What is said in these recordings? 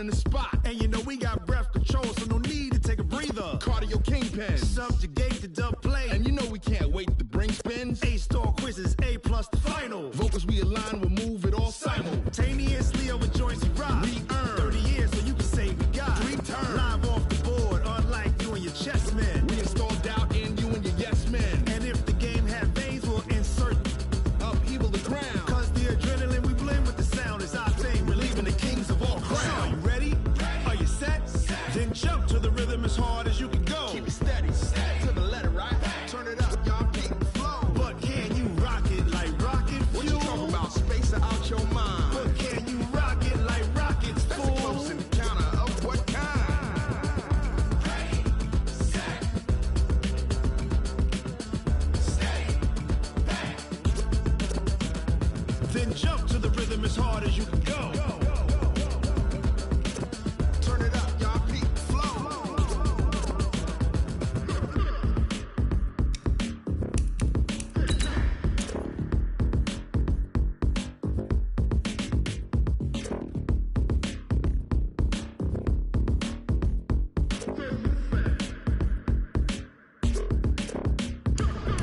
the spot. And you know we got breath control, so no need to take a breather. Cardio kingpin. Subjugate the dub play. And you know we can't wait to bring spins. A-star quizzes, A+ the final. Vocals we align, we'll move it all simultaneously over joints we rock. We earn 30 years so you can say we got 3 turns. Live off the board, unlike you and your chess men. We install doubt in you and your yes men. And if the game had veins, we'll insert upheaval the crown. Cause the adrenaline we blend with the sound is our thing. Relieving the kings of all crowns. So are you ready? Are you set? Then jump to the rhythm as hard as you can go. Keep it steady, to the letter, right? Turn it up, y'all, keep the flow. But can you rock it like rocket fuel? What you talking about? Space or out your mind? But can you rock it like rockets, That's fool? a close encounter of what kind? Then jump to the rhythm as hard as you can go. Turn it up, y'all, keep the flow.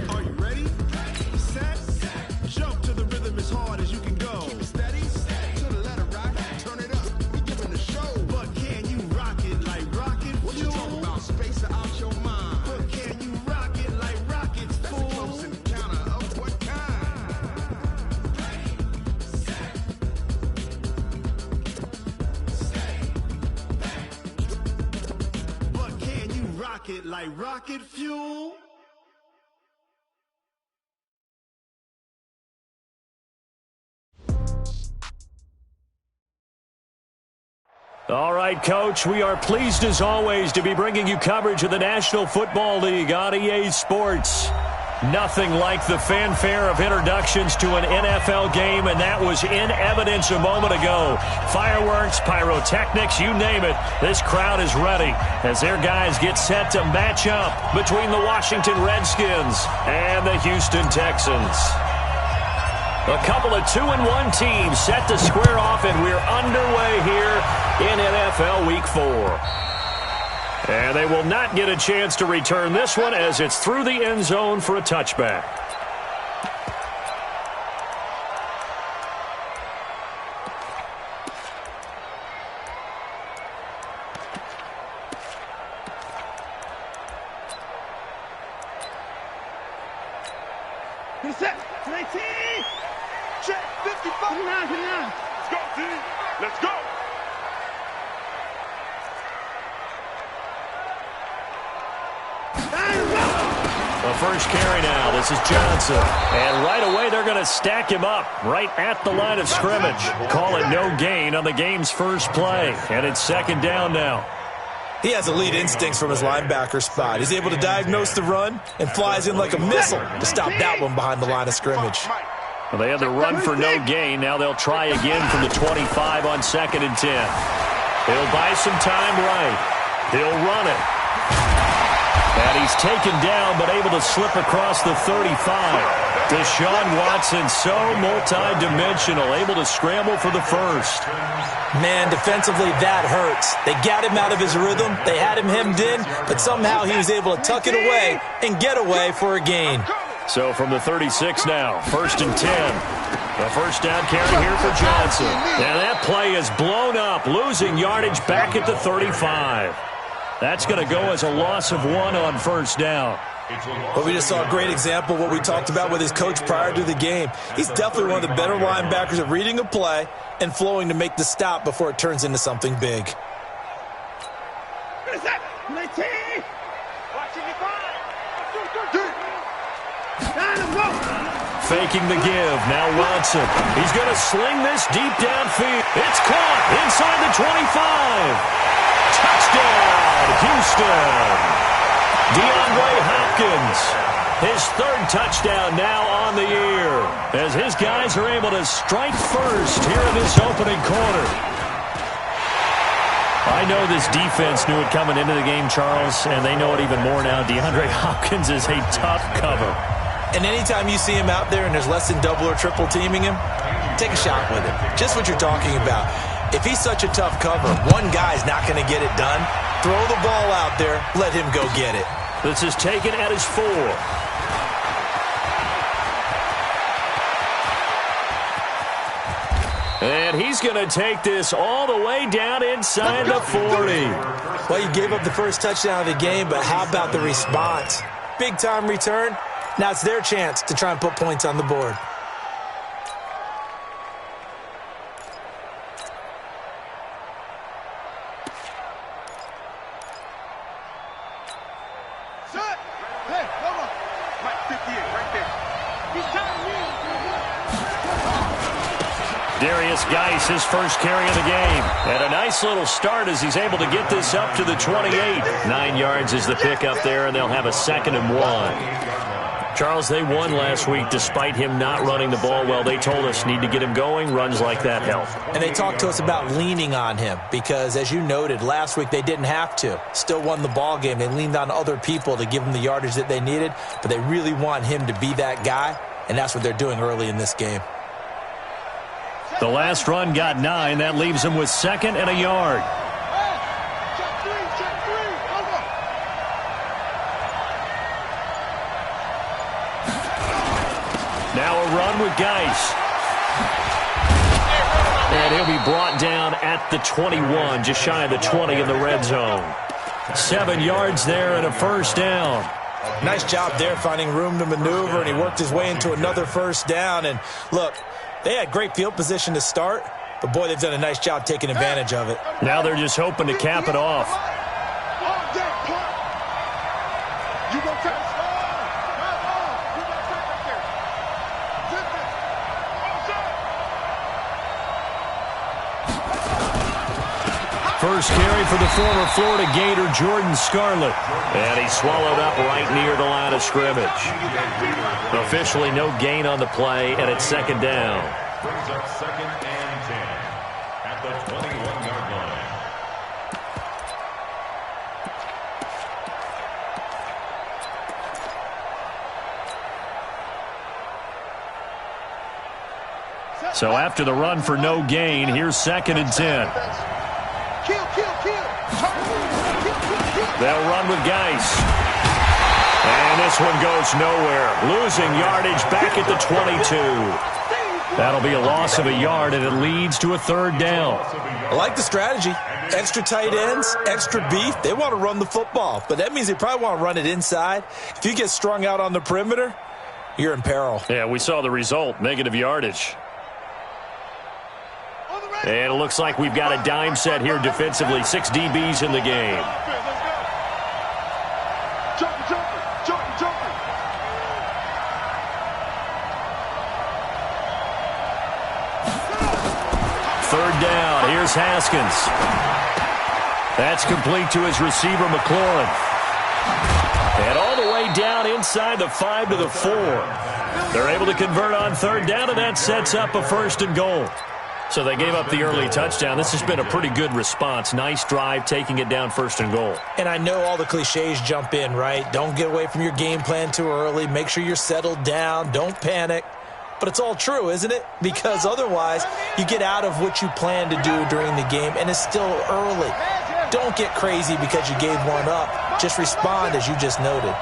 Are you ready? Set? Jump to the rhythm as hard as you can go. Keep it steady, to the letter, right? Turn it up, we giving the show. But can you rock it like rocket What you fuel? talking about? Space or out your mind? But can you rock it like rockets, That's a fool? close encounter of what kind? But can you rock it like rocket fuel? All right, Coach, we are pleased as always to be bringing you coverage of the National Football League on EA Sports. Nothing like the fanfare of introductions to an NFL game, and that was in evidence a moment ago. Fireworks, pyrotechnics, you name it, this crowd is ready as their guys get set to match up between the Washington Redskins and the Houston Texans. A couple of 2-1 teams set to square off, and we're underway here in NFL Week 4. And they will not get a chance to return this one as it's through the end zone for a touchback. Set. 19. Check. 55. 59. Let's go, team. Let's go. The first carry now. This is Johnson. And right away, they're going to stack him up right at the line of scrimmage. Call it no gain on the game's first play. And it's second down now. He has elite instincts from his linebacker spot. He's able to diagnose the run and flies in like a missile to stop that one behind the line of scrimmage. Well, they had the run for no gain. Now they'll try again from the 25 on 2nd and 10. He'll buy some time right. He'll run it. And he's taken down but able to slip across the 35. Deshaun Watson so multi-dimensional, able to scramble for the first. Man, defensively, that hurts. They got him out of his rhythm. They had him hemmed in, but somehow he was able to tuck it away and get away for a gain. So from the 36 now, 1st and 10. The first down carry here for Johnson. And that play is blown up, losing yardage back at the 35. That's going to go as a loss of 1 on first down. Well, we just saw a great example of what we talked about with his coach prior to the game. He's definitely one of the better linebackers at reading a play and flowing to make the stop before it turns into something big. Faking the give. Now Watson. He's going to sling this deep downfield. It's caught inside the 25. Touchdown, Houston. DeAndre Hopkins. His 3rd touchdown now on the year as his guys are able to strike first here in this opening quarter. I know this defense knew it coming into the game, Charles, and they know it even more now. DeAndre Hopkins is a tough cover. And anytime you see him out there and there's less than double or triple teaming him, take a shot with him. Just what you're talking about. If he's such a tough cover, one guy's not going to get it done. Throw the ball out there. Let him go get it. This is taken at his 4. And he's going to take this all the way down inside the 40. Well, you gave up the first touchdown of the game, but how about the response? Big-time return. Now it's their chance to try and put points on the board. Hey, come on. Mike 58 right there. He's telling me. Darius Geis, his first carry of the game. And a nice little start as he's able to get this up to the 28. 9 yards is the pickup there, and they'll have a 2nd and 1. Charles, they won last week despite him not running the ball well. They told us need to get him going. Runs like that help. And they talked to us about leaning on him because, as you noted, last week they didn't have to. Still won the ball game. They leaned on other people to give them the yardage that they needed, but they really want him to be that guy, and that's what they're doing early in this game. The last run got 9. That leaves him with 2nd and a yard. Check three. Over. Now a run with Geis. And he'll be brought down at the 21, just shy of the 20 in the red zone. 7 yards there and a first down. Nice job there finding room to maneuver, and he worked his way into another first down. And look, they had great field position to start, but boy, they've done a nice job taking advantage of it. Now they're just hoping to cap it off. You go try to score. You go try right there. Zip it. First carry for the former Florida Gator, Jordan Scarlett. And he's swallowed up right near the line of scrimmage. Officially no gain on the play, and it's 2nd down. Brings up 2nd and 10 at the 21-yard line. So after the run for no gain, here's 2nd and 10. Kill. They'll run with Geis. And this one goes nowhere. Losing yardage back at the 22. That'll be a loss of a yard, and it leads to a 3rd down. I like the strategy. Extra tight ends, extra beef. They want to run the football, but that means they probably want to run it inside. If you get strung out on the perimeter, you're in peril. Yeah, we saw the result, negative yardage. And it looks like we've got a dime set here defensively. 6 DBs in the game. Jumping. 3rd down. Here's Haskins. That's complete to his receiver, McLaurin. And all the way down inside the 5 to the 4. They're able to convert on 3rd down, and that sets up a 1st and goal. So they gave up the early touchdown. This has been a pretty good response. Nice drive, taking it down 1st and goal. And I know all the cliches jump in, right? Don't get away from your game plan too early. Make sure you're settled down. Don't panic. But it's all true, isn't it? Because otherwise, you get out of what you plan to do during the game, and it's still early. Don't get crazy because you gave one up. Just respond as you just noted.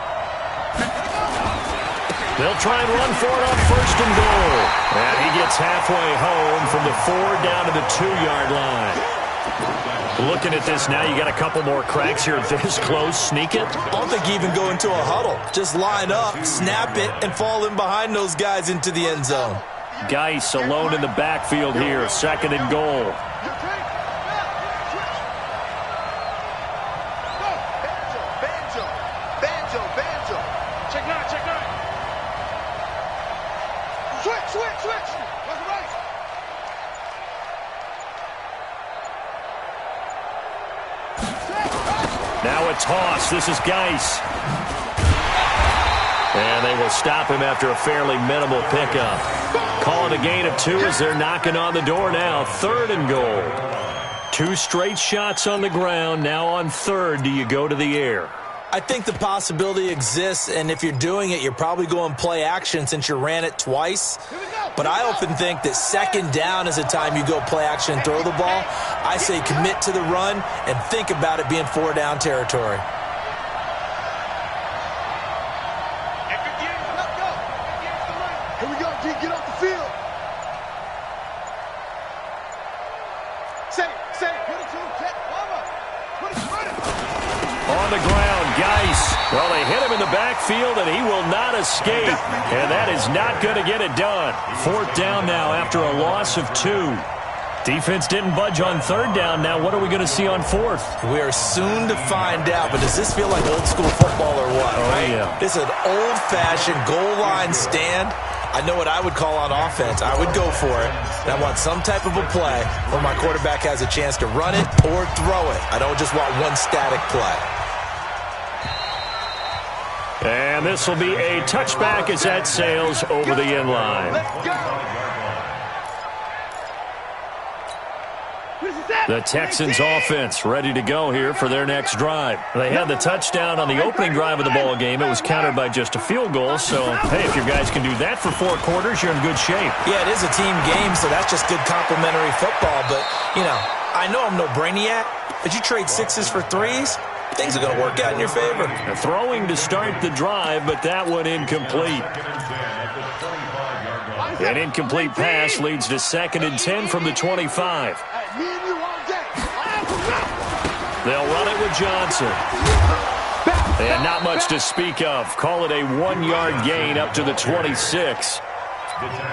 They'll try and run for it on 1st and goal. And he gets halfway home from the 4 down to the 2-yard line. Looking at this now, you got a couple more cracks here this close. Sneak it. I don't think you even go into a huddle. Just line up, snap it, and fall in behind those guys into the end zone. Geis alone in the backfield here. 2nd and goal. Banjo. Check 9. Switch. What's right? Now a toss. This is Geis. And they will stop him after a fairly minimal pickup. Calling a gain of 2 as they're knocking on the door now. 3rd and goal. 2 straight shots on the ground. Now on 3rd, do you go to the air? I think the possibility exists, and if you're doing it, you're probably going play action since you ran it twice. But I often think that second down is a time you go play action and throw the ball. I say commit to the run and think about it being 4-down territory. Here we go, G. Get off the field. Say, put it to him, check, put it. On the ground, Geis. Well, they hit him in the backfield, and he will not escape. And that is not going to get it done. 4th down now after a loss of 2. Defense didn't budge on 3rd down. Now what are we going to see on 4th? We are soon to find out, but does this feel like old school football or what? Oh, right? yeah. This is an old-fashioned goal line stand. I know what I would call on offense. I would go for it. And I want some type of a play where my quarterback has a chance to run it or throw it. I don't just want one static play. And this will be a touchback as that sails over the end line. Let's go. The Texans offense ready to go here for their next drive. They had the touchdown on the opening drive of the ball game. It was countered by just a field goal. So, hey, if your guys can do that for 4 quarters, you're in good shape. Yeah, it is a team game, so that's just good complimentary football. But, you know, I know I'm no brainiac, but you trade 6s for 3s, things are going to work out in your favor. Throwing to start the drive, but that one incomplete. An incomplete pass leads to 2nd and 10 from the 25. Me and you all day. They'll run it with Johnson. And not much to speak of. Call it a 1-yard gain up to the 26.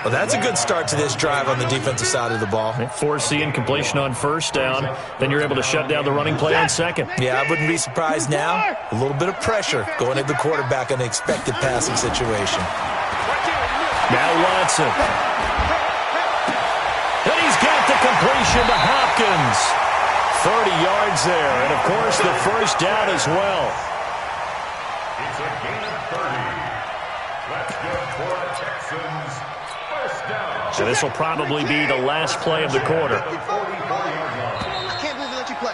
Well, that's a good start to this drive on the defensive side of the ball. Force the incompletion on 1st down. Then you're able to shut down the running play on 2nd. Yeah, I wouldn't be surprised now. A little bit of pressure going at the quarterback in an expected passing situation. Now Watson. And he's got the completion to Hopkins. 30 yards there. And, of course, the 1st down as well. It's a gain of 30. That's good for Texans. 1st down. So this will probably be the last play of the quarter. I can't believe they let you play.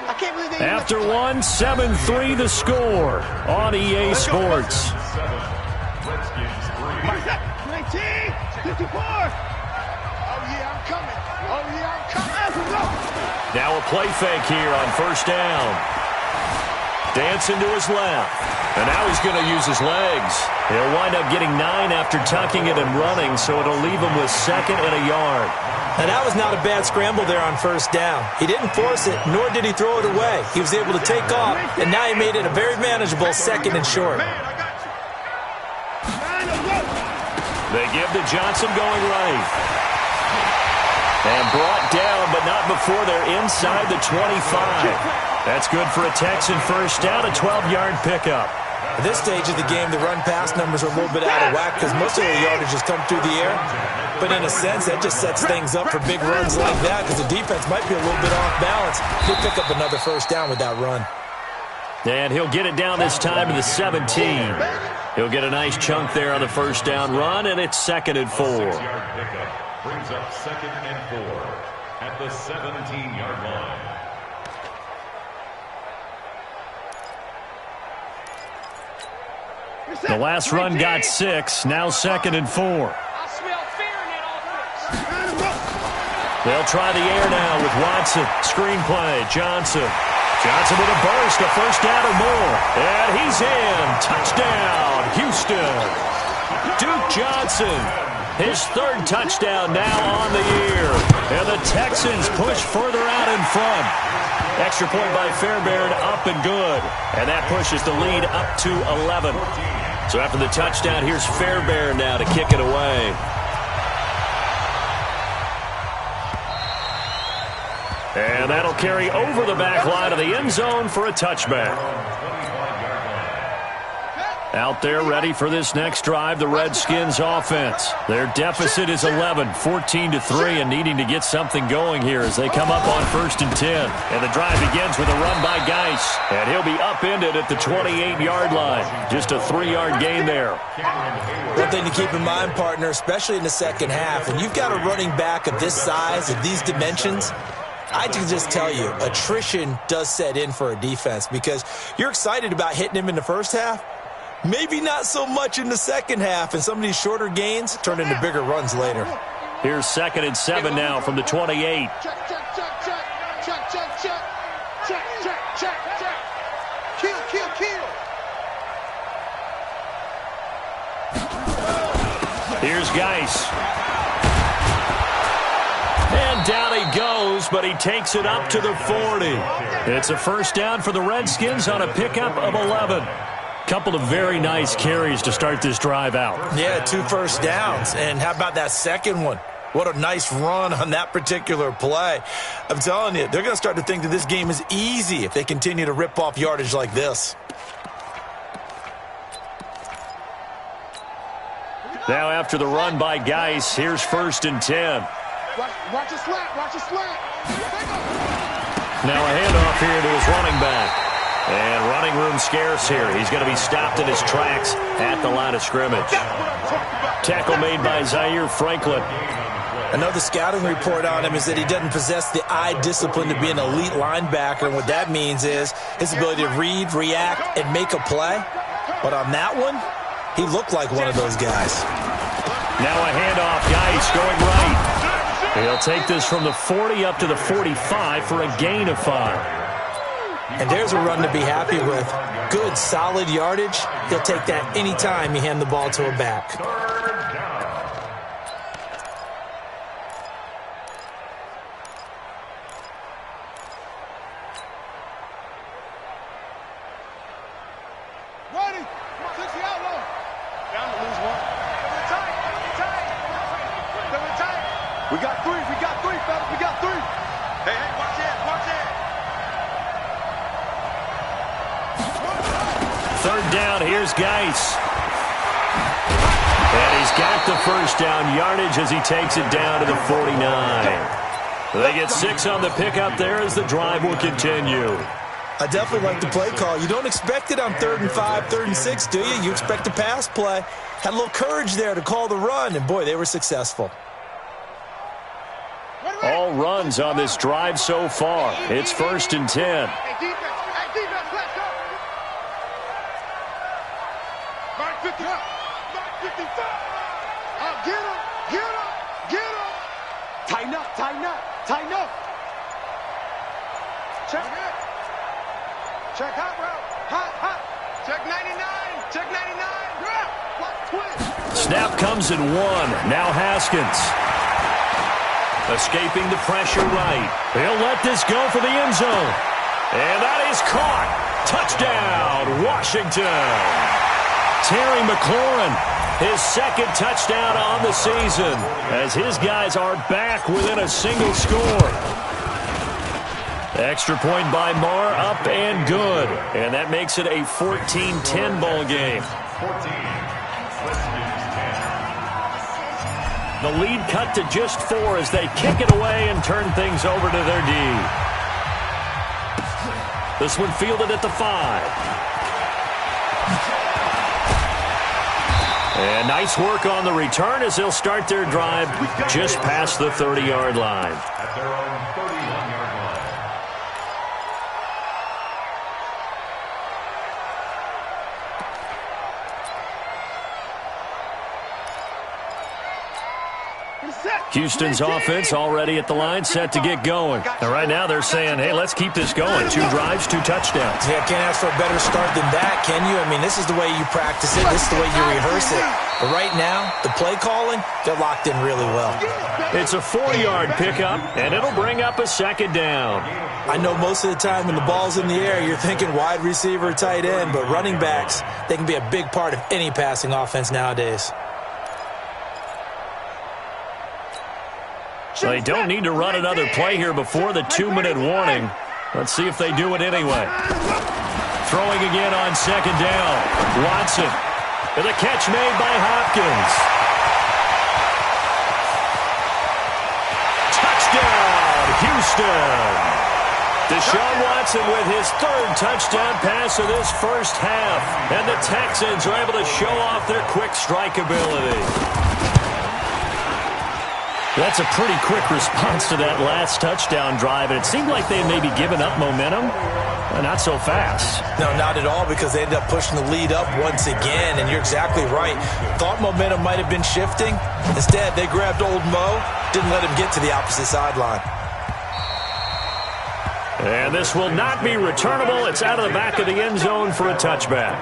I can't believe they After 1, 7-3 the score on EA Sports. 7. Redskins 3. 19, 54. Oh, yeah, I'm coming. Now a play fake here on 1st down. Dancing to his left. And now he's going to use his legs. He'll wind up getting 9 after tucking it and running, so it'll leave him with 2nd and a yard. Now, that was not a bad scramble there on 1st down. He didn't force it, nor did he throw it away. He was able to take off, and now he made it a very manageable 2nd and short. They give to Johnson going right. And brought down, but not before they're inside the 25. That's good for a Texan 1st down, a 12-yard pickup. At this stage of the game, the run-pass numbers are a little bit out of whack because most of the yardage has come through the air. But in a sense, that just sets things up for big runs like that because the defense might be a little bit off balance. He'll pick up another 1st down with that run. And he'll get it down this time to the 17. He'll get a nice chunk there on the 1st down run, and it's 2nd and 4. 6-yard pickup brings up 2nd and 4 at the 17-yard line. The last run got 6, now 2nd and 4. I smell fear in that offense. They'll try the air now with Watson. Screenplay, Johnson. Johnson with a burst, a 1st down or more. And he's in. Touchdown, Houston. Duke Johnson, his 3rd touchdown now on the year. And the Texans push further out in front. Extra point by Fairbairn, up and good. And that pushes the lead up to 11. So after the touchdown, here's Fairbairn now to kick it away. And that'll carry over the back line of the end zone for a touchback. Out there ready for this next drive, the Redskins offense. Their deficit is 11, 14-3, and needing to get something going here as they come up on 1st and 10. And the drive begins with a run by Geis, and he'll be upended at the 28-yard line. Just a 3-yard gain there. One thing to keep in mind, partner, especially in the 2nd half, when you've got a running back of this size, of these dimensions, I can just tell you, attrition does set in for a defense because you're excited about hitting him in the first half. Maybe not so much in the second half, and some of these shorter gains turn into bigger runs later. Here's 2nd and 7 now from the 28. Check, check, check, check. Check, check, check. Check, check, check, check. Kill, kill, kill. Here's Geis. And down he goes, but he takes it up to the 40. It's a first down for the Redskins on a pickup of 11. Couple of very nice carries to start this drive out. Yeah, 2 first downs. And how about that second one? What a nice run on that particular play. I'm telling you, they're going to start to think that this game is easy if they continue to rip off yardage like this. Now after the run by Geis, here's 1st and 10. Watch a slant, watch a slant. Now a handoff here to his running back. And running room scarce here. He's going to be stopped in his tracks at the line of scrimmage. Tackle made by Zaire Franklin. I know the scouting report on him is that he doesn't possess the eye discipline to be an elite linebacker, and what that means is his ability to read, react, and make a play. But on that one, he looked like one of those guys. Now a handoff, Geis going right. He'll take this from the 40 up to the 45 for a gain of 5. And there's a run to be happy with. Good, solid yardage. He'll take that anytime you hand the ball to a back. Ready. 60 outlaw. Down to lose one. Tight. We got three, fellas. We got 3. Hey, watch it, watch it. 3rd down, here's Geis. And he's got the first down yardage as he takes it down to the 49. They get 6 on the pickup there as the drive will continue. I definitely like the play call. You don't expect it on 3rd and 5, 3rd and 6, do you? You expect a pass play. Had a little courage there to call the run, and boy, they were successful. All runs on this drive so far. It's 1st and 10. Hey, defense, let's go. Mark 50 up. Mark 55. Get him. Tighten up. Check it. Check hot route. Hot. Check 99. Check 99. Grab. Block twist. Snap comes in 1. Now Haskins. Escaping the pressure right. He'll let this go for the end zone. And that is caught. Touchdown, Washington. Terry McLaurin, his 2nd touchdown on the season as his guys are back within a single score. Extra point by Marr, up and good. And that makes it a 14-10 ball game. 14. The lead cut to just 4 as they kick it away and turn things over to their D. This one fielded at the 5. And nice work on the return as they'll start their drive just past the 30-yard line. At their own 31-yard line. Houston's offense already at the line, set to get going. And right now they're saying, hey, let's keep this going. 2 drives, 2 touchdowns. Yeah, can't ask for a better start than that, can you? I mean, this is the way you practice it. This is the way you rehearse it. But right now, the play calling, they're locked in really well. It's a 4-yard pickup, and it'll bring up a 2nd down. I know most of the time when the ball's in the air, you're thinking wide receiver, tight end, but running backs, they can be a big part of any passing offense nowadays. They don't need to run another play here before the 2-minute warning. Let's see if they do it anyway. Throwing again on 2nd down. Watson. And the catch made by Hopkins. Touchdown, Houston. Deshaun Watson with his 3rd touchdown pass of this first half. And the Texans are able to show off their quick strike ability. That's a pretty quick response to that last touchdown drive, and it seemed like they had maybe given up momentum. Not so fast. No, not at all, because they ended up pushing the lead up once again, and you're exactly right. Thought momentum might have been shifting. Instead, they grabbed old Mo, didn't let him get to the opposite sideline. And this will not be returnable. It's out of the back of the end zone for a touchback.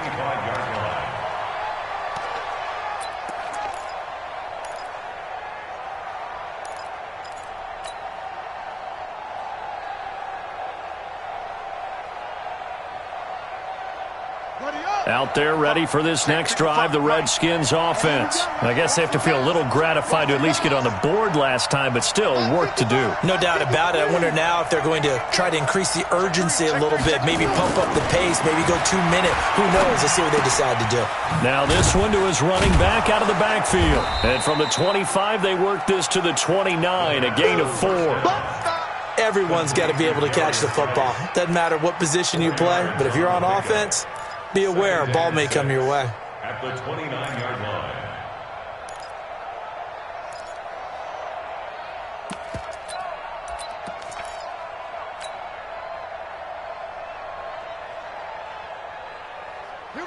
Out there ready for this next drive, the Redskins offense. I guess they have to feel a little gratified to at least get on the board last time, but still work to do. No doubt about it. I wonder now if they're going to try to increase the urgency a little bit, maybe pump up the pace, maybe go 2 minute. Who knows? Let's see what they decide to do. Now this one to his running back out of the backfield. And from the 25, they work this to the 29, a gain of 4. Everyone's got to be able to catch the football. Doesn't matter what position you play, but if you're on offense, be aware a ball may come your way. At the 29-yard line.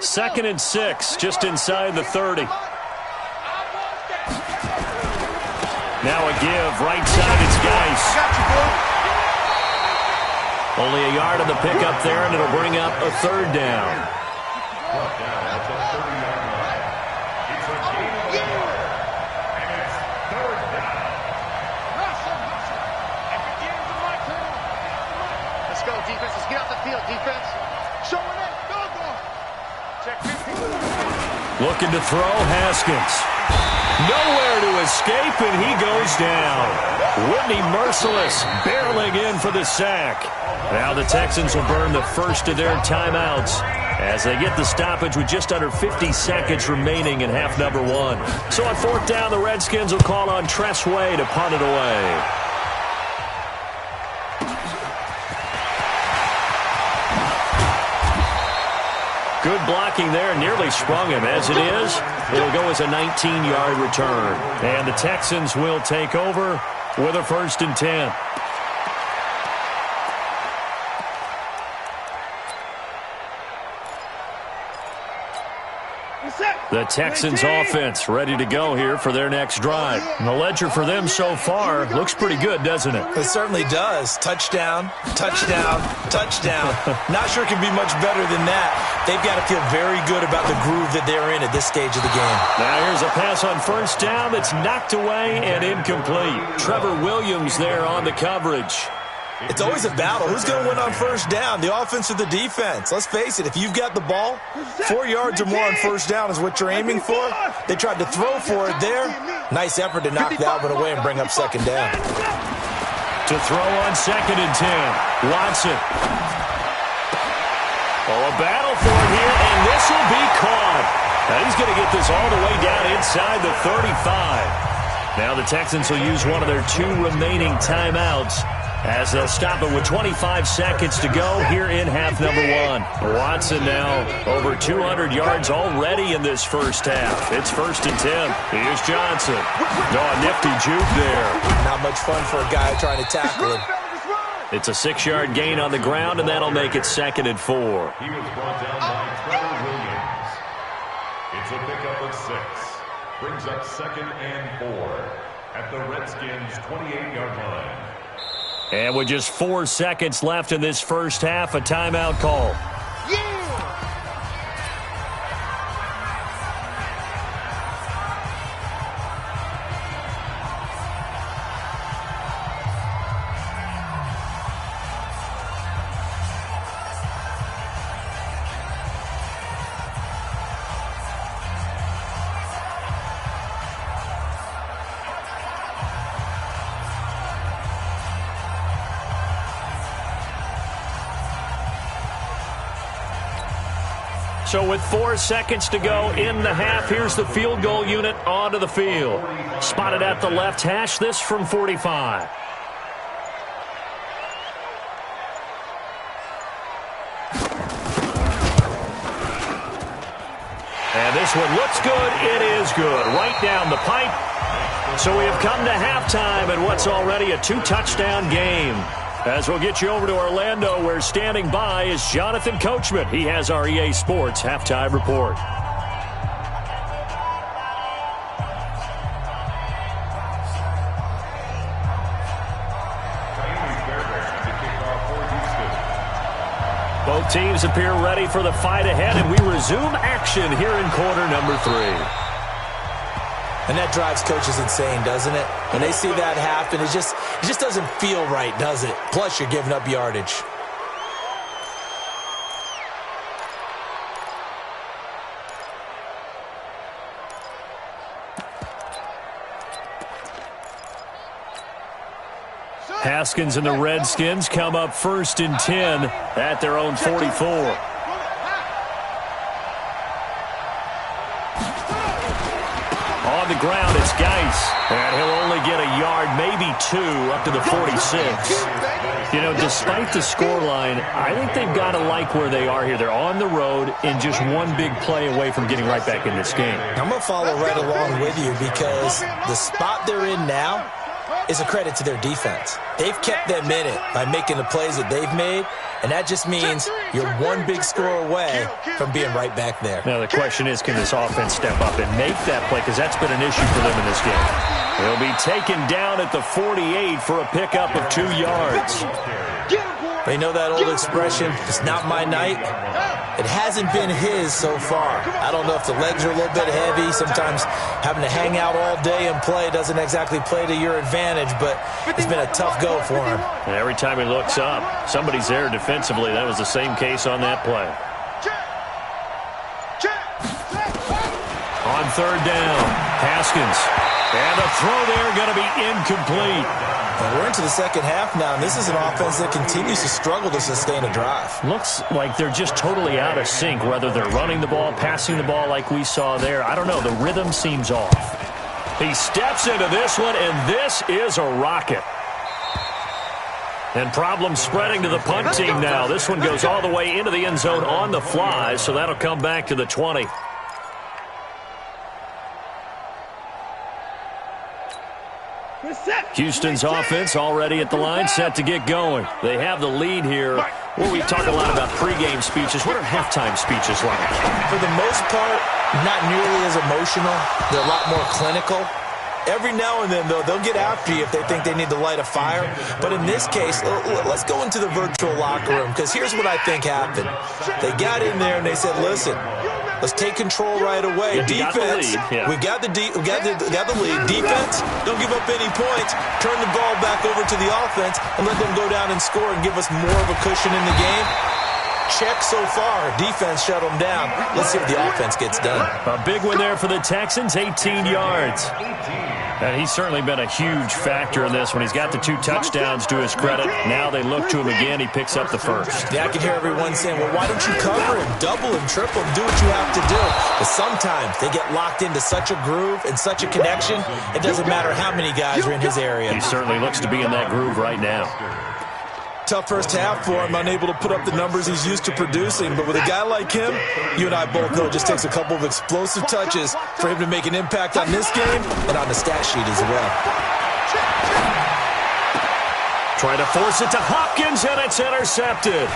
Second and 6, just inside the 30. Now a give, right side, it's Geis. Only a yard on the pickup there, and it'll bring up a third down. Brought down at the 30-yard line. It's a gain of 4. And it's third down. Let's go, defense. Let's get off the field, defense. Showing it. Go. Check 50. Looking to throw, Haskins. Nowhere to escape, and he goes down. Whitney Merciless barreling in for the sack. Now the Texans will burn the first of their timeouts as they get the stoppage with just under 50 seconds remaining in half number 1. So on fourth down, the Redskins will call on Tress Way to punt it away. Good blocking there, nearly sprung him. As it is, it'll go as a 19-yard return. And the Texans will take over with a 1st and 10. The Texans offense ready to go here for their next drive. And the ledger for them so far looks pretty good, doesn't it? It certainly does. Touchdown, touchdown, touchdown. Not sure it can be much better than that. They've got to feel very good about the groove that they're in at this stage of the game. Now here's a pass on first down that's knocked away and incomplete. Trevor Williams there on the coverage. It's always a battle. Who's going to win on first down, the offense or the defense? Let's face it, if you've got the ball, 4 yards or more on first down is what you're aiming for. They tried to throw for it there. Nice effort to knock that one away and bring up second down. To throw on 2nd and 10, Watson. Oh, a battle for it here, and this will be caught. Now he's going to get this all the way down inside the 35. Now the Texans will use one of their 2 remaining timeouts as they'll stop it with 25 seconds to go here in half number 1. Watson now over 200 yards already in this first half. It's 1st and 10. Here's Johnson. Oh, a nifty juke there. Not much fun for a guy trying to tackle him. It's a 6-yard gain on the ground, and that'll make it 2nd and 4. He was brought down by Trevor Williams. It's a pickup of 6. Brings up 2nd and 4 at the Redskins' 28-yard line. And with just 4 seconds left in this first half, a timeout call. So with 4 seconds to go in the half, here's the field goal unit onto the field. Spotted at the left hash, this from 45. And this one looks good. It is good. Right down the pipe. So we have come to halftime in what's already a 2-touchdown game. As we'll get you over to Orlando, where standing by is Jonathan Coachman. He has our EA Sports halftime report. Both teams appear ready for the fight ahead, and we resume action here in quarter number 3. And that drives coaches insane, doesn't it? When they see that happen, it just doesn't feel right, does it? Plus, you're giving up yardage. Haskins and the Redskins come up 1st and 10 at their own 44. On the ground, it's Geis. And he'll only get a yard, maybe 2, up to the 46. You know, despite the scoreline, I think they've got to like where they are here. They're on the road and just one big play away from getting right back in this game. I'm going to follow right along with you because the spot they're in now is a credit to their defense. They've kept them in it by making the plays that they've made, and that just means you're one big score away from being right back there. Now, the question is, can this offense step up and make that play? Because that's been an issue for them in this game. He'll be taken down at the 48 for a pickup of 2 yards. They know that old expression, it's not my night. It hasn't been his so far. I don't know if the legs are a little bit heavy. Sometimes having to hang out all day and play doesn't exactly play to your advantage, but it's been a tough go for him. And every time he looks up, somebody's there defensively. That was the same case on that play. On 3rd down, Haskins. And a throw there going to be incomplete. And we're into the second half now, and this is an offense that continues to struggle to sustain a drive. Looks like they're just totally out of sync, whether they're running the ball, passing the ball like we saw there. I don't know. The rhythm seems off. He steps into this one, and this is a rocket. And problems spreading to the punt team now. This one goes all the way into the end zone on the fly, so that'll come back to the 20. Houston's offense already at the line, set to get going. They have the lead here. Well, we talk a lot about pregame speeches. What are halftime speeches like? For the most part, not nearly as emotional. They're a lot more clinical. Every now and then, though, they'll get after you if they think they need to light a fire. But in this case, let's go into the virtual locker room, because here's what I think happened. They got in there and they said, listen, let's take control right away. Defense, we got the lead. Defense, don't give up any points. Turn the ball back over to the offense and let them go down and score and give us more of a cushion in the game. Check so far. Defense shut them down. Let's see if the offense gets done. A big one there for the Texans, 18 yards. And he's certainly been a huge factor in this when he's got the 2 touchdowns to his credit. Now they look to him again. He picks up the first. Yeah, I can hear everyone saying, well, why don't you cover him, double him, triple him, do what you have to do. But sometimes they get locked into such a groove and such a connection, it doesn't matter how many guys are in his area. He certainly looks to be in that groove right now. Tough first half for him, unable to put up the numbers he's used to producing. But with a guy like him, you and I both know it just takes a couple of explosive touches for him to make an impact on this game and on the stat sheet as well. Trying to force it to Hopkins, and it's intercepted.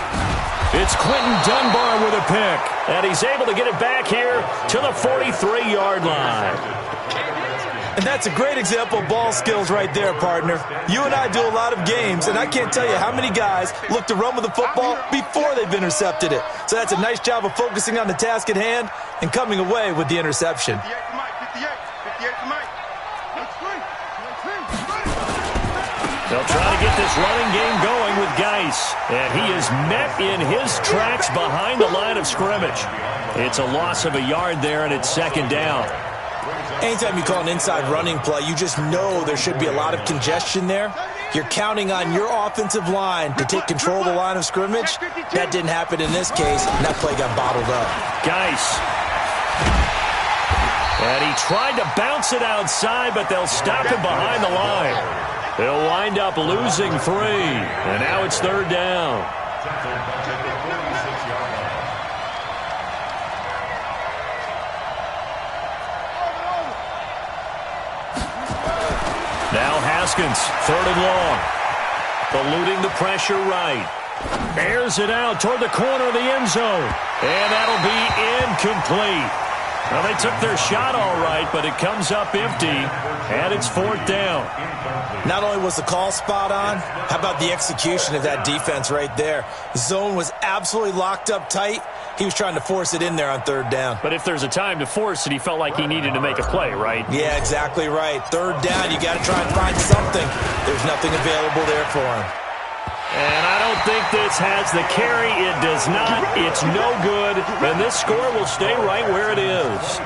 It's Quentin Dunbar with a pick, and he's able to get it back here to the 43-yard line. And that's a great example of ball skills right there, partner. You and I do a lot of games, and I can't tell you how many guys look to run with the football before they've intercepted it. So that's a nice job of focusing on the task at hand and coming away with the interception. They'll try to get this running game going with Geis, and he is met in his tracks behind the line of scrimmage. It's a loss of a yard there, and it's 2nd down. Anytime you call an inside running play, you just know there should be a lot of congestion there. You're counting on your offensive line to take control of the line of scrimmage. That didn't happen in this case, and that play got bottled up. Geis. And he tried to bounce it outside, but they'll stop him behind the line. They'll wind up losing 3, and now it's 3rd down. Haskins, 3rd and long. Eluding the pressure right. Airs it out toward the corner of the end zone. And that'll be incomplete. Well, they took their shot all right, but it comes up empty, and it's 4th down. Not only was the call spot on, how about the execution of that defense right there? The zone was absolutely locked up tight. He was trying to force it in there on 3rd down. But if there's a time to force it, he felt like he needed to make a play, right? Yeah, exactly right. 3rd down, you got to try and find something. There's nothing available there for him. And I don't think this has the carry. It does not. It's no good. And this score will stay right where it is.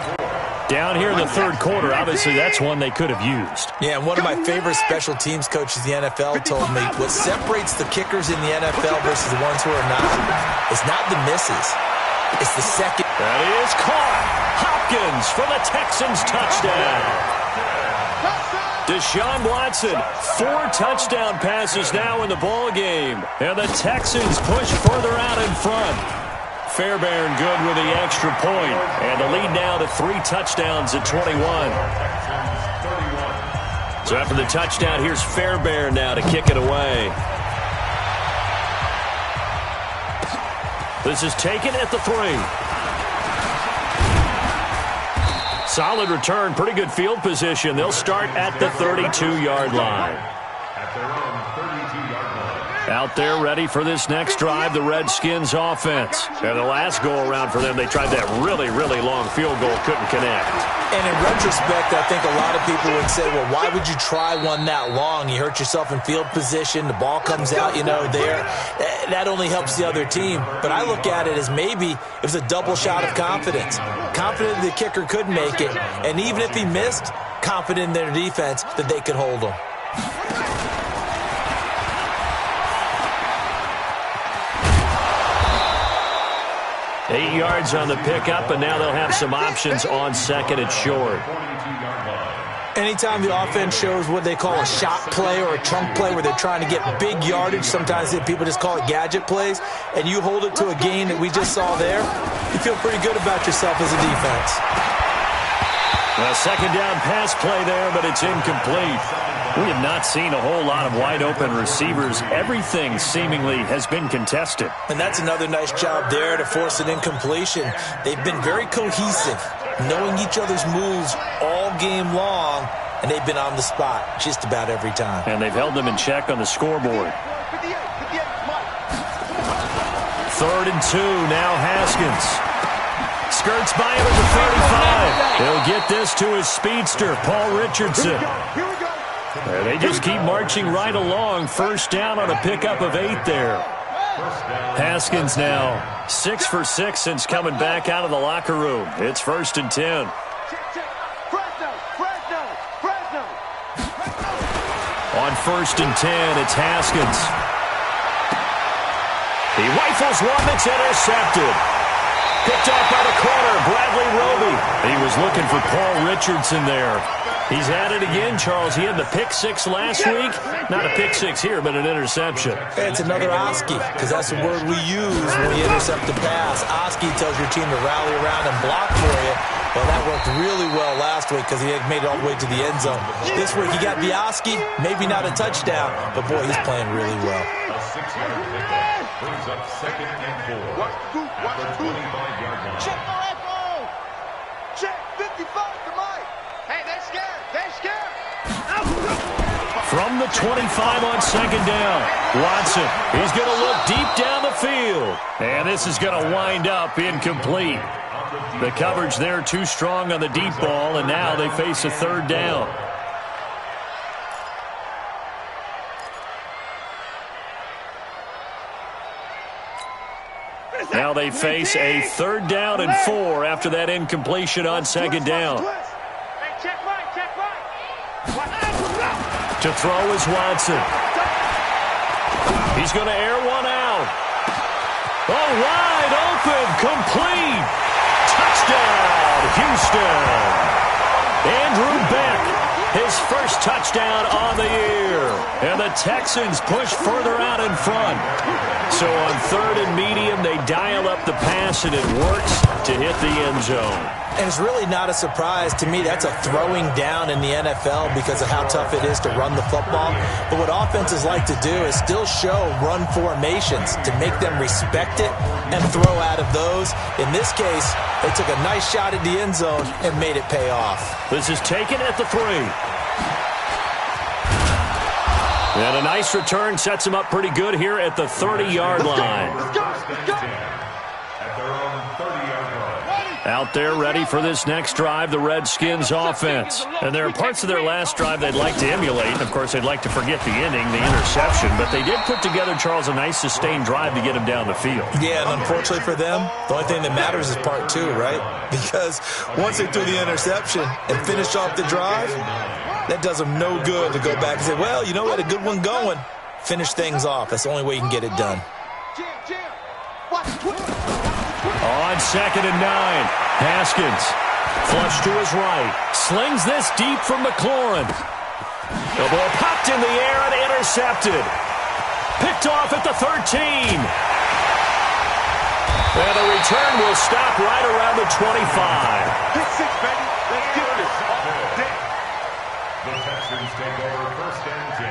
Down here in the 3rd quarter, obviously that's one they could have used. Yeah, and one of my favorite special teams coaches in the NFL told me what separates the kickers in the NFL versus the ones who are not is not the misses. It's the second. That is caught. Hopkins for the Texans touchdown. Deshaun Watson, 4 touchdown passes now in the ball game. And the Texans push further out in front. Fairbairn good with the extra point. And the lead now to 3 touchdowns at 21. So after the touchdown, here's Fairbairn now to kick it away. This is taken at the 3. Solid return, pretty good field position. They'll start at the 32-yard line. At their own 32-yard line. Out there ready for this next drive, the Redskins offense. And the last go-around for them, they tried that really, really long field goal, couldn't connect. And in retrospect, I think a lot of people would say, well, why would you try one that long? You hurt yourself in field position. The ball comes out, there. That only helps the other team. But I look at it as maybe it was a double shot of confidence. Confident the kicker could make it. And even if he missed, confident in their defense that they could hold him. Eight yards on the pickup, and now they'll have some options on 2nd and short. Anytime the offense shows what they call a shot play or a chunk play where they're trying to get big yardage, sometimes people just call it gadget plays, and you hold it to a gain that we just saw there, you feel pretty good about yourself as a defense. A 2nd down pass play there, but it's incomplete. We have not seen a whole lot of wide-open receivers. Everything seemingly has been contested. And that's another nice job there to force an incompletion. They've been very cohesive, knowing each other's moves all game long, and they've been on the spot just about every time. And they've held them in check on the scoreboard. 3rd and 2, now Haskins. Skirts by him at the 35. He'll get this to his speedster, Paul Richardson. They just keep marching right along. 1st down on a pickup of 8 there. Haskins now 6 for 6 since coming back out of the locker room. It's 1st and 10. On 1st and 10, it's Haskins. He rifles one that's intercepted. Picked off by the corner, Bradley Roby. He was looking for Paul Richardson there. He's at it again, Charles. He had the pick 6 last week. Not a pick 6 here, but an interception. It's another Oski, because that's the word we use when we intercept a pass. Oski tells your team to rally around and block for you. Well, that worked really well last week because he had made it all the way to the end zone. This week he got the Oski, maybe not a touchdown, but boy, he's playing really well. A 6-yard pickup brings up 2nd and 4. At the 25-yard line. Check the echo! Check 55 to Mike! Hey, they're scared! They're scared! From the 25 on 2nd down, Watson, he's going to look deep down the field. And this is going to wind up incomplete. The coverage there too strong on the deep ball, and now they face a 3rd down. Now they face a 3rd down and 4 after that incompletion on 2nd down. To throw is Watson. He's going to air one out. Oh, wide open, complete. Touchdown, Houston. Andrew Beck his first touchdown on the year. And the Texans push further out in front. So on 3rd and medium, they dial up the pass, and it works to hit the end zone. And it's really not a surprise to me. That's a throwing down in the NFL because of how tough it is to run the football. But what offenses like to do is still show run formations to make them respect it and throw out of those. In this case, they took a nice shot at the end zone and made it pay off. This is taken at the 3. And a nice return sets him up pretty good here at the 30-yard line. Let's go. Let's go. At their own 30-yard line. Out there ready for this next drive, the Redskins offense. And there are parts of their last drive they'd like to emulate. Of course, they'd like to forget the ending, the interception. But they did put together, Charles, a nice sustained drive to get him down the field. Yeah, and unfortunately for them, the only thing that matters is part 2, right? Because once they threw the interception and finished off the drive, that does them no good to go back and say, well, you know, we had a good one going. Finish things off. That's the only way you can get it done. On 2nd and 9, Haskins, flush to his right, slings this deep from McLaurin. The ball popped in the air and intercepted. Picked off at the 13. And the return will stop right around the 25. Pick 6, baby. Let's get this. The Texans take over 1st and 10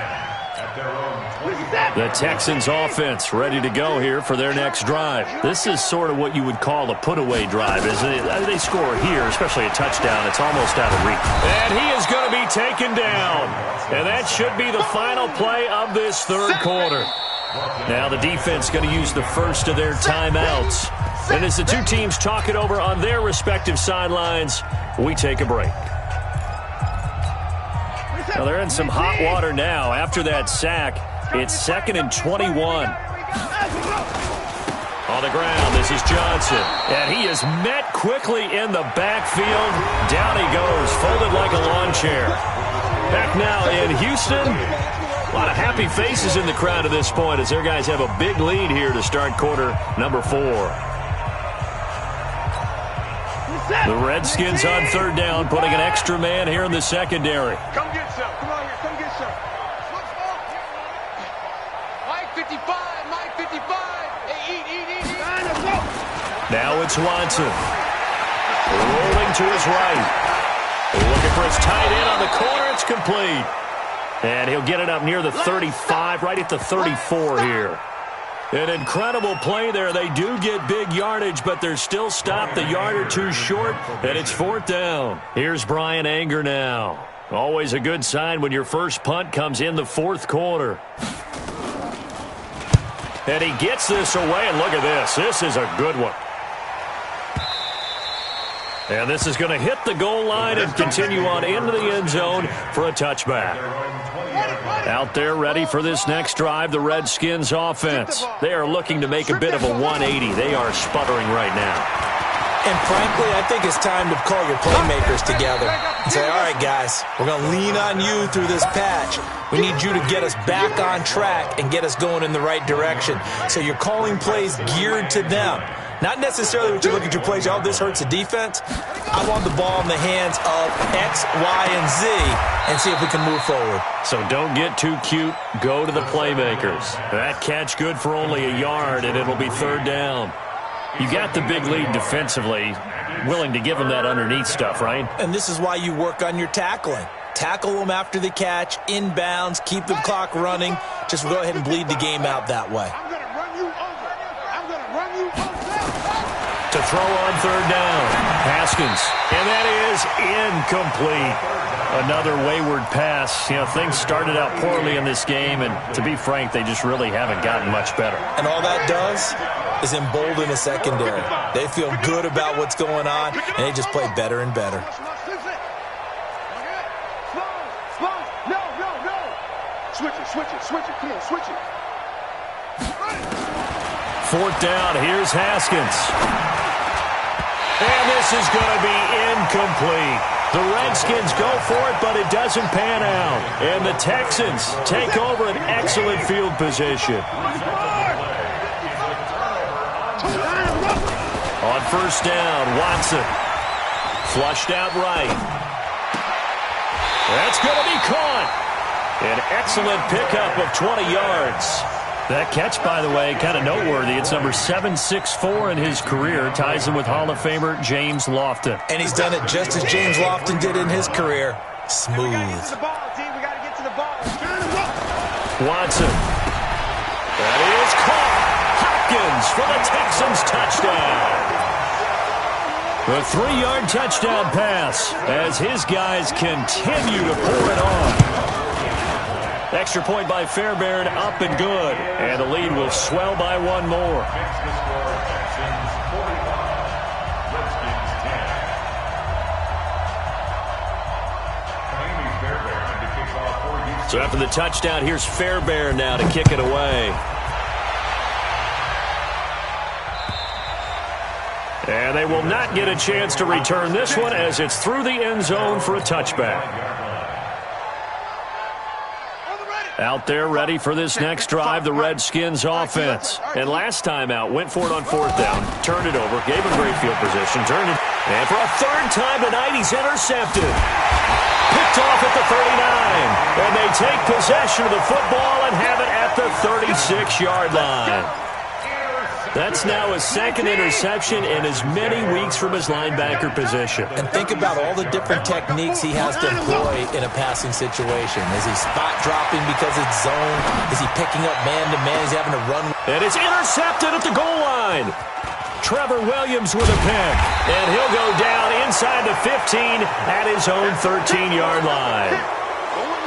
at their own 20. The Texans offense ready to go here for their next drive. This is sort of what you would call a put-away drive, isn't it? They score here, especially a touchdown. It's almost out of reach. And he is going to be taken down. And that should be the final play of this 3rd quarter. Now the defense going to use the first of their timeouts. And as the two teams talk it over on their respective sidelines, we take a break. Well, they're in some hot water now after that sack. It's 2nd and 21. On the ground, this is Johnson. And he is met quickly in the backfield. Down he goes, folded like a lawn chair. Back now in Houston. A lot of happy faces in the crowd at this point as their guys have a big lead here to start quarter number 4. The Redskins on 3rd down, putting an extra man here in the secondary. Come get some. Come on here. Come get some. Mike 55. Mike 55. Hey, eat. Now it's Watson. Rolling to his right. Looking for his tight end on the corner. It's complete. And he'll get it up near the 35, right at the 34 here. An incredible play there. They do get big yardage, but they're still stopped a yard or 2 short, and it's 4th down. Here's Brian Anger now. Always a good sign when your first punt comes in the 4th quarter. And he gets this away, and look at this. This is a good one. And this is going to hit the goal line and continue on into the end zone for a touchback. Out there ready for this next drive, the Redskins offense. They are looking to make a bit of a 180. They are sputtering right now. And frankly, I think it's time to call your playmakers together and say, all right, guys, we're going to lean on you through this patch. We need you to get us back on track and get us going in the right direction. So you're calling plays geared to them. Not necessarily when you look at your plays, oh, this hurts the defense. I want the ball in the hands of X, Y, and Z and see if we can move forward. So don't get too cute. Go to the playmakers. That catch good for only a yard, and it'll be 3rd down. You got the big lead defensively, willing to give them that underneath stuff, right? And this is why you work on your tackling. Tackle them after the catch, inbounds, keep the clock running. Just go ahead and bleed the game out that way. I'm going to run you over. I'm going to run you over. To throw on 3rd down, Haskins. And that is incomplete. Another wayward pass. You know, things started out poorly in this game, and to be frank, they just really haven't gotten much better. And all that does is embolden the secondary. They feel good about what's going on, and they just play better and better. No. Switch it. Come on, switch it. 4th down, here's Haskins. And this is going to be incomplete. The Redskins go for it, but it doesn't pan out. And the Texans take over an excellent field position. On 1st down, Watson. Flushed out right. That's going to be caught. An excellent pickup of 20 yards. That catch, by the way, kind of noteworthy. It's number 764 in his career. Ties him with Hall of Famer James Lofton. And he's done it just as James Lofton did in his career. Smooth. Watson. That is caught. Hopkins for the Texans touchdown. The 3-yard touchdown pass as his guys continue to pour it on. Extra point by Fairbairn, up and good. And the lead will swell by one more. So after the touchdown, here's Fairbairn now to kick it away. And they will not get a chance to return this one as it's through the end zone for a touchback. Out there ready for this next drive, the Redskins offense. And last time out, went for it on 4th down, turned it over, gave him great field position, turned it. And for a 3rd time tonight, he's intercepted. Picked off at the 39. And they take possession of the football and have it at the 36-yard line. That's now his 2nd interception in as many weeks from his linebacker position. And think about all the different techniques he has to employ in a passing situation. Is he spot dropping because it's zone? Is he picking up man-to-man? Is he having to run? And it's intercepted at the goal line. Trevor Williams with a pick. And he'll go down inside the 15 at his own 13-yard line.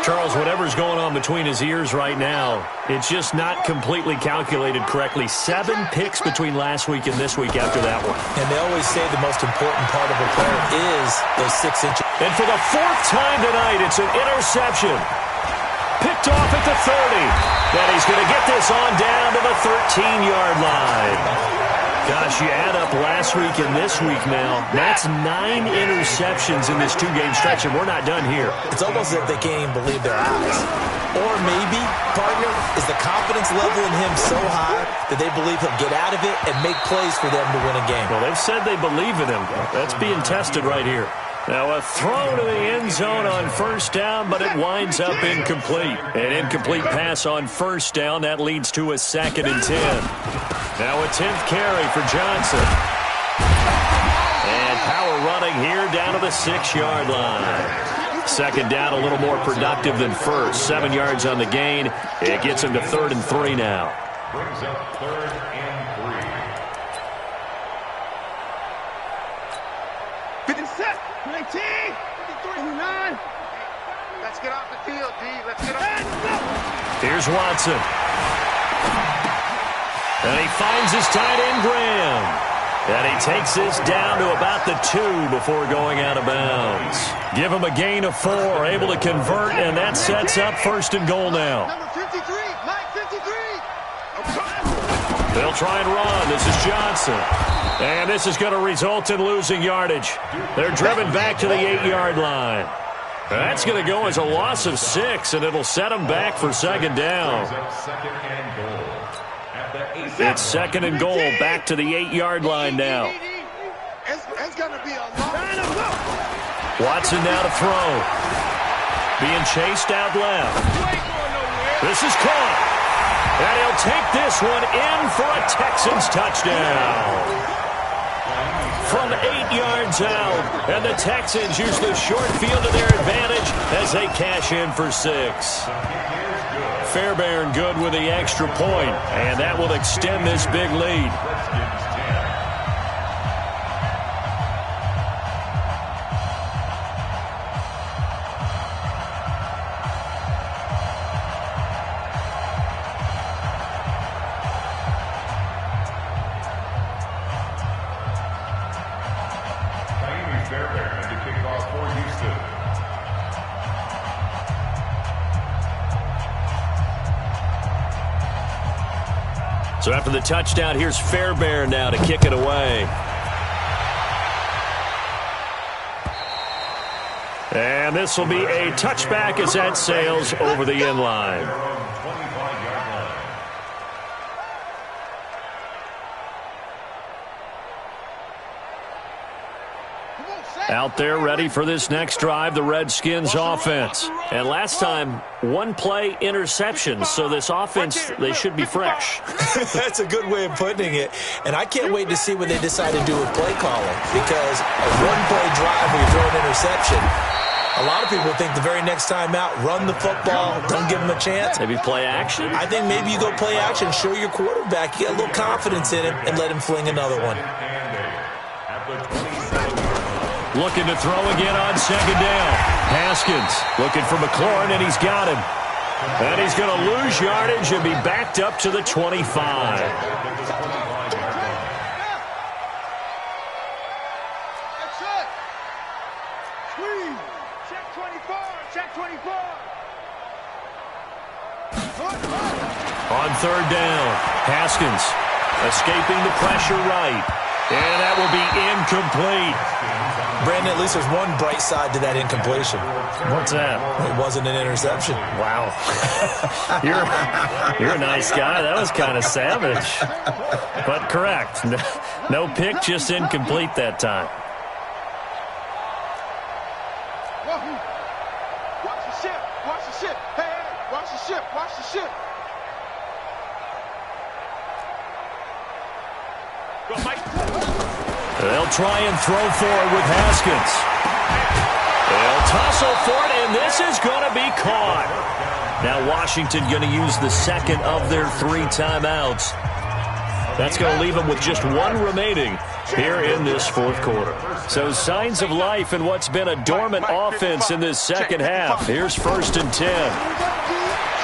Charles, whatever's going on between his ears right now, it's just not completely calculated correctly. 7 picks between last week and this week after that one. And they always say the most important part of a player is those 6 inches. And for the 4th time tonight, it's an interception. Picked off at the 30. And he's going to get this on down to the 13-yard line. Gosh, you add up last week and this week now, that's 9 interceptions in this 2-game stretch, and we're not done here. It's almost as if they can't even believe their eyes. Or maybe, partner, is the confidence level in him so high that they believe he'll get out of it and make plays for them to win a game. Well, they've said they believe in him. That's being tested right here. Now a throw to the end zone on 1st down, but it winds up incomplete. An incomplete pass on 1st down. That leads to a 2nd and 10. Now a 10th carry for Johnson. And power running here down to the 6-yard line. 2nd down, a little more productive than 1st. 7 yards on the gain. It gets him to 3rd and 3 now. Brings up 3rd and 3. 57, 19, 53, 9. Let's get off the field, D. Let's get off. Here's Watson. And he finds his tight end, Graham. And he takes this down to about the 2 before going out of bounds. Give him a gain of 4, able to convert, and that sets up 1st and goal now. Number 53, Mike 53. They'll try and run. This is Johnson. And this is going to result in losing yardage. They're driven back to the 8-yard line. That's going to go as a loss of 6, and it'll set them back for 2nd down. It's 2nd and goal, back to the 8-yard line now. It's going to be a long. Watson now to throw. Being chased out left. This is caught. And he'll take this one in for a Texans touchdown. From 8 yards out, and the Texans use the short field to their advantage as they cash in for 6. Fairbairn good with the extra point, and that will extend this big lead. Fairbairn to kick off for Houston. So after the touchdown, here's Fairbairn now to kick it away. And this will be a touchback as that sails over the end line. Come on, Sam. Out there ready for this next drive, the Redskins offense. And last time, one play interception. So this offense, they should be fresh. That's a good way of putting it. And I can't wait to see what they decide to do with play calling. Because a one-play drive where you throw an interception, a lot of people think the very next time out, run the football, don't give them a chance. Maybe play action? I think maybe you go play action, show your quarterback, you get a little confidence in him, and let him fling another one. Looking to throw again on second down. Haskins looking for McLaurin, and he's got him. And he's going to lose yardage and be backed up to the 25. That's it. Squeeze. Check 24. Check 24. On third down, Haskins escaping the pressure right. And that will be incomplete. Brandon, at least there's one bright side to that incompletion. What's that? It wasn't an interception. Wow. You're a nice guy. That was kind of savage. But correct. No pick, just incomplete that time. Watch the ship. Watch the ship. Hey, hey, watch the ship. Watch the ship. Go, Mike. They'll try and throw forward with Haskins. They'll tussle for it, and this is going to be caught. Now Washington going to use the second of their 3 timeouts. That's going to leave them with just one remaining here in this fourth quarter. So signs of life in what's been a dormant offense in this second half. Here's 1st and 10.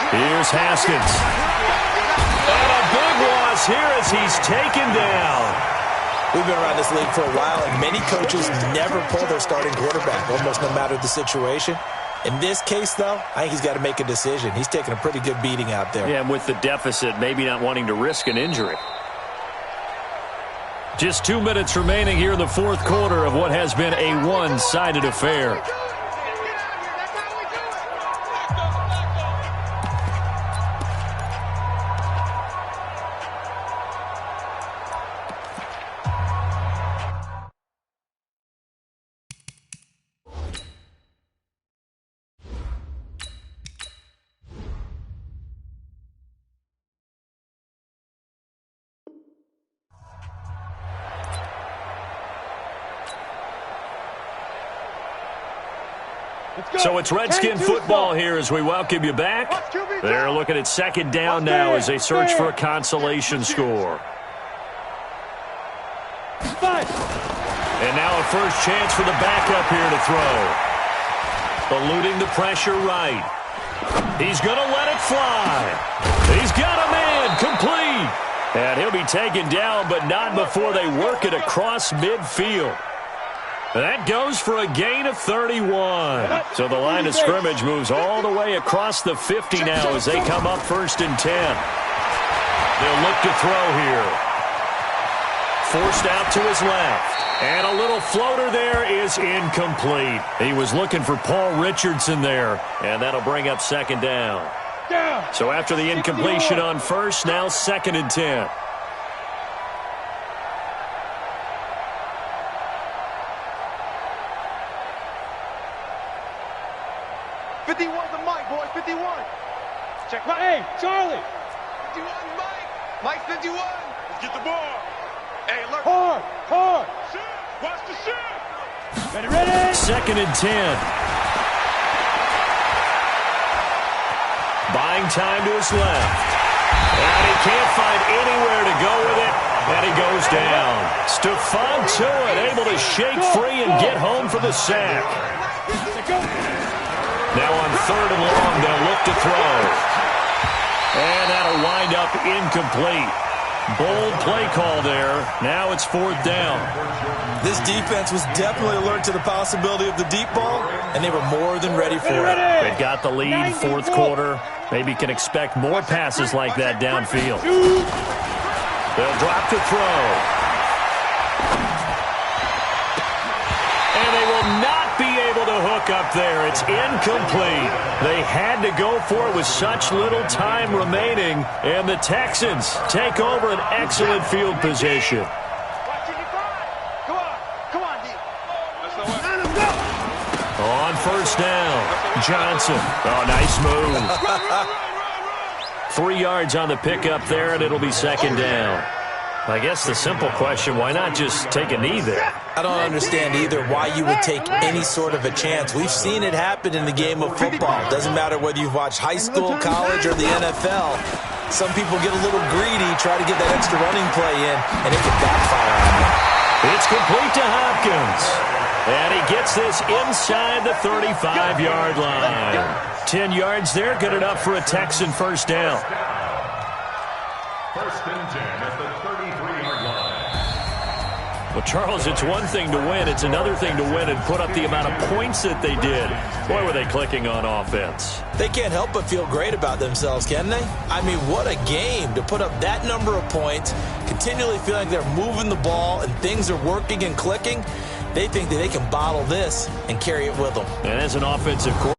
Here's Haskins. And a big loss here as he's taken down. We've been around this league for a while, and many coaches never pull their starting quarterback, almost no matter the situation. In this case, though, I think he's got to make a decision. He's taking a pretty good beating out there. Yeah, and with the deficit, maybe not wanting to risk an injury. Just 2 minutes remaining here in the fourth quarter of what has been a one-sided affair. So it's Redskin football here as we welcome you back. They're looking at second down now as they search for a consolation score. And now a first chance for the backup here to throw. Eluding the pressure right. He's going to let it fly. He's got a man complete. And he'll be taken down, but not before they work it across midfield. That goes for a gain of 31. So the line of scrimmage moves all the way across the 50 now as they come up 1st and 10. They'll look to throw here. Forced out to his left. And a little floater there is incomplete. He was looking for Paul Richardson there. And that'll bring up 2nd down. So after the incompletion on 1st, now 2nd and 10. Check my, hey, Charlie. 51, Mike. Mike 51. Let's get the ball. Hey, alert. Hard. Shit. Watch the shit. Ready. 2nd and 10. Buying time to his left. And he can't find anywhere to go with it. And he goes down. Stephon Tuitt able to shake free and get home for the sack. Now on 3rd and long, they'll look to throw. And that'll wind up incomplete. Bold play call there. Now it's 4th down. This defense was definitely alert to the possibility of the deep ball, and they were more than ready for it. They've got the lead, 4th quarter. Maybe can expect more passes like that downfield. They'll drop to throw. And they will not be able to hook up there. It's incomplete. They had to go for it with such little time remaining, and the Texans take over an excellent field position. Come on, D. first down. Johnson. Oh, nice move. 3 yards on the pickup there, and it'll be second down. I guess the simple question, why not just take a knee there? I don't understand either why you would take any sort of a chance. We've seen it happen in the game of football. Doesn't matter whether you've watched high school, college, or the NFL. Some people get a little greedy, try to get that extra running play in, and it can backfire on them. It's complete to Hopkins. And he gets this inside the 35-yard line. 10 yards there, good enough for a Texan first down. First and 10 at the 33-yard line. Well, Charles, it's one thing to win. It's another thing to win and put up the amount of points that they did. Boy, were they clicking on offense. They can't help but feel great about themselves, can they? I mean, what a game to put up that number of points, continually feeling they're moving the ball and things are working and clicking. They think that they can bottle this and carry it with them. And as an offensive coordinator,